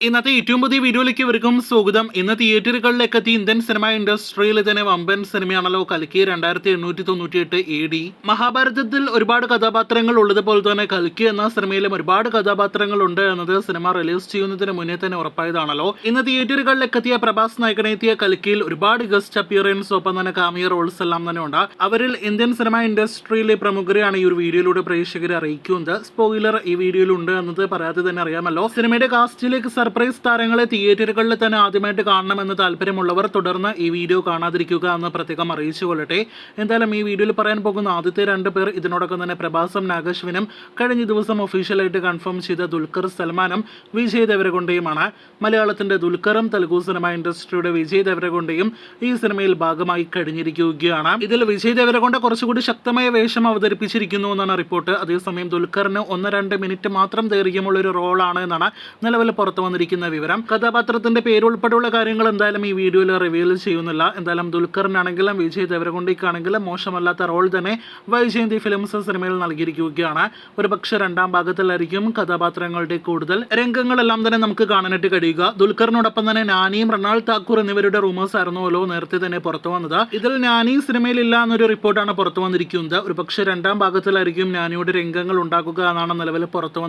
ഇന്നത്തെ ഏറ്റവും പുതിയ വീഡിയോയിലേക്ക് ഇവർക്കും സ്വാഗതം. ഇന്ന് തിയേറ്ററുകളിലേക്ക് എത്തി ഇന്ത്യൻ സിനിമ ഇൻഡസ്ട്രിയിൽ തന്നെ വമ്പൻ സിനിമയാണല്ലോ കൽക്കി 2898 AD. മഹാഭാരതത്തിൽ ഒരുപാട് കഥാപാത്രങ്ങൾ ഉള്ളതുപോലെ തന്നെ കൽക്കി എന്ന സിനിമയിലും ഒരുപാട് കഥാപാത്രങ്ങൾ ഉണ്ട് എന്നത് സിനിമ റിലീസ് ചെയ്യുന്നതിന് മുന്നേ തന്നെ ഉറപ്പായതാണല്ലോ. ഇന്ന് തിയേറ്ററുകളിലേക്ക് എത്തിയ പ്രഭാസ് നായകനെത്തിയ കൽക്കിയിൽ ഒരുപാട് ഗസ്റ്റ് അപ്പിയറൻസ് ഒപ്പം തന്നെ കാമിയ റോൾസ് എല്ലാം തന്നെ ഉണ്ട്. അവരിൽ ഇന്ത്യൻ സിനിമ ഇൻഡസ്ട്രിയിലെ പ്രമുഖരെയാണ് ഈ ഒരു വീഡിയോയിലൂടെ പ്രേക്ഷകരെ അറിയിക്കുന്നത്. സ്പോയിലർ ഈ വീഡിയോയിൽ ഉണ്ട് എന്നത് പറയാതെ തന്നെ അറിയാമല്ലോ. സിനിമയുടെ കാസ്റ്റിലേക്ക് സർപ്രൈസ് താരങ്ങളെ തിയേറ്ററുകളിൽ തന്നെ ആദ്യമായിട്ട് കാണണമെന്ന് താല്പര്യമുള്ളവർ തുടർന്ന് ഈ വീഡിയോ കാണാതിരിക്കുക എന്ന് പ്രത്യേകം അറിയിച്ചു കൊള്ളട്ടെ. എന്തായാലും ഈ വീഡിയോയിൽ പറയാൻ പോകുന്ന ആദ്യത്തെ 2 പേർ ഇതിനോടൊപ്പം തന്നെ പ്രഭാസും നാഗശ്വിനും കഴിഞ്ഞ ദിവസം ഒഫീഷ്യലായിട്ട് കൺഫേം ചെയ്ത ദുൽഖർ സൽമാനും വിജയ് ദേവരകൊണ്ടയുമാണ്. മലയാളത്തിന്റെ ദുൽഖറും തെലുഗു സിനിമ ഇൻഡസ്ട്രിയുടെ വിജയ് ദേവരകൊണ്ടയും ഈ സിനിമയിൽ ഭാഗമായി കഴിഞ്ഞിരിക്കുകയാണ്. ഇതിൽ വിജയ് ദേവരകൊണ്ട കുറച്ചുകൂടി ശക്തമായ വേഷം അവതരിപ്പിച്ചിരിക്കുന്നു എന്നാണ് റിപ്പോർട്ട്. അതേസമയം ദുൽഖറിന് 1-2 മിനിറ്റ് മാത്രം ദൈർഘ്യമുള്ള ഒരു റോളാണ് എന്നാണ് നിലവിൽ പുറത്തു വന്നിരിക്കുന്ന വിവരം. കഥാപാത്രത്തിന്റെ പേരുൾപ്പെടെയുള്ള കാര്യങ്ങൾ എന്തായാലും ഈ വീഡിയോയിൽ റിവീൽ ചെയ്യുന്നില്ല. എന്തായാലും ദുൽഖറിനാണെങ്കിലും വിജയ് ദേവരകൊണ്ടയ്ക്കാണെങ്കിലും മോശമല്ലാത്ത റോൾ തന്നെ വൈജയന്തി ഫിലിംസ് സിനിമയിൽ നൽകിയിരിക്കുകയാണ്. ഒരുപക്ഷെ 2ാം ഭാഗത്തിലായിരിക്കും കഥാപാത്രങ്ങളുടെ കൂടുതൽ രംഗങ്ങളെല്ലാം തന്നെ നമുക്ക് കാണാനായിട്ട് കഴിയുക. ദുൽഖറിനോടൊപ്പം തന്നെ നാനിയും റൊണാൾഡ് താക്കൂർ എന്നിവരുടെ റൂമേഴ്സ് ആയിരുന്നുവല്ലോ നേരത്തെ തന്നെ പുറത്തു വന്നത്. ഇതിൽ നാനി സിനിമയിൽ ഇല്ല എന്നൊരു റിപ്പോർട്ടാണ് പുറത്തു വന്നിരിക്കുന്നത്. ഒരുപക്ഷെ 2ാം ഭാഗത്തിലായിരിക്കും നാനിയുടെ രംഗങ്ങൾ ഉണ്ടാക്കുക എന്നാണ് നിലവിൽ പുറത്തു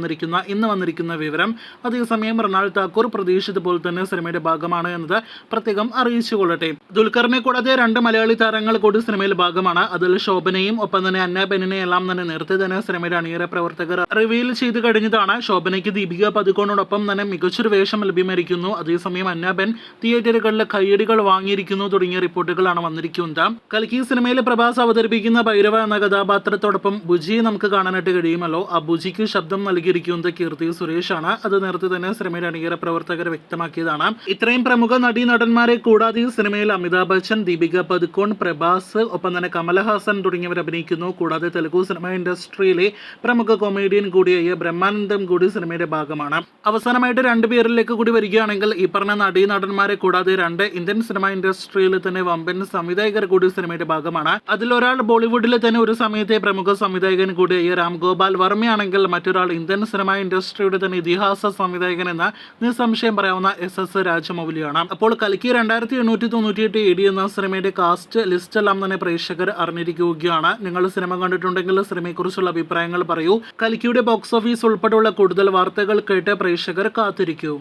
ഇന്ന് വന്നിരിക്കുന്ന വിവരം. അതേസമയം റൊണാൾഡ് താക്കൂർ പ്രതീക്ഷിച്ചതുപോലെ തന്നെ സിനിമയുടെ ഭാഗമാണ് എന്നത് പ്രത്യേകം അറിയിച്ചു കൊള്ളട്ടെ. ദുൽഖറിനെ കൂടാതെ 2 മലയാളി താരങ്ങൾ കൂടി സിനിമയിൽ ഭാഗമാണ്. അതിൽ ശോഭനയും ഒപ്പം തന്നെ അന്ന ബെന്നിനെയും എല്ലാം തന്നെ നേരത്തെ തന്നെ സിനിമയുടെ അണിയറ പ്രവർത്തകർ റിവീൽ ചെയ്ത് കഴിഞ്ഞതാണ്. ശോഭനയ്ക്ക് ദീപിക പദുക്കോണോടൊപ്പം തന്നെ മികച്ചൊരു വേഷം ലഭ്യമായിരിക്കുന്നു. അതേസമയം അന്ന ബെൻ തിയേറ്ററുകളിലെ കയ്യടികൾ വാങ്ങിയിരിക്കുന്നു തുടങ്ങിയ റിപ്പോർട്ടുകളാണ് വന്നിരിക്കുന്നത്. കൽക്കി സിനിമയിൽ പ്രഭാസ് അവതരിപ്പിക്കുന്ന ഭൈരവ എന്ന കഥാപാത്രത്തോടൊപ്പം ബുജിയെ നമുക്ക് കാണാനായിട്ട് കഴിയുമല്ലോ. ആ ബുജിക്ക് ശബ്ദം നൽകിയിരിക്കുന്നത് കീർത്തി സുരേഷാണ്. അത് നേരത്തെ തന്നെ സിനിമയുടെ അണിയറ പ്രവർത്തകർ വ്യക്തമാക്കിയതാണ്. ഇത്രയും പ്രമുഖ നടീനടന്മാരെ കൂടാതെ സിനിമയിൽ അമിതാഭ് ബച്ചൻ, ദീപിക പദുക്കോൺ, പ്രഭാസ് ഒപ്പം തന്നെ കമലഹാസൻ തുടങ്ങിയവർ അഭിനയിക്കുന്നു. കൂടാതെ തെലുഗു സിനിമ ഇൻഡസ്ട്രിയിലെ പ്രമുഖ കൊമേഡിയൻ കൂടിയായ ബ്രഹ്മാനന്ദം കൂടി സിനിമയുടെ ഭാഗമാണ്. അവസാനമായിട്ട് 2 പേരിലേക്ക് കൂടി വരികയാണെങ്കിൽ ഈ പറഞ്ഞ നടീനടന്മാരെ കൂടാതെ 2 ഇന്ത്യൻ സിനിമ ഇൻഡസ്ട്രിയിൽ തന്നെ വമ്പൻ സംവിധായകർ കൂടി സിനിമയുടെ ഭാഗമാണ്. അതിലൊരാൾ ബോളിവുഡിലെ തന്നെ ഒരു സമയത്തെ പ്രമുഖ സംവിധായകൻ കൂടിയായ രാം ഗോപാൽ വർമ്മയാണെങ്കിൽ മറ്റൊരാൾ ഇന്ത്യൻ സിനിമ ഇൻഡസ്ട്രിയുടെ തന്നെ ഇതിഹാസ സംവിധായകൻ എന്ന നിസ്സംശയം പറയാവുന്ന SS രാജമൗലിയാണ്. അപ്പോൾ കൽക്കി 2898 AD എന്ന സിനിമയുടെ കാസ്റ്റ് ലിസ്റ്റ് എല്ലാം തന്നെ പ്രേക്ഷകർ അറിഞ്ഞിരിക്കുകയാണ്. നിങ്ങൾ സിനിമ കണ്ടിട്ടുണ്ടെങ്കിൽ സിനിമയെക്കുറിച്ചുള്ള അഭിപ്രായങ്ങൾ പറയൂ. കൽക്കിയുടെ ബോക്സ് ഓഫീസ് ഉൾപ്പെടെയുള്ള കൂടുതൽ വാർത്തകൾ കേട്ട് പ്രേക്ഷകർ കാത്തിരിക്കൂ.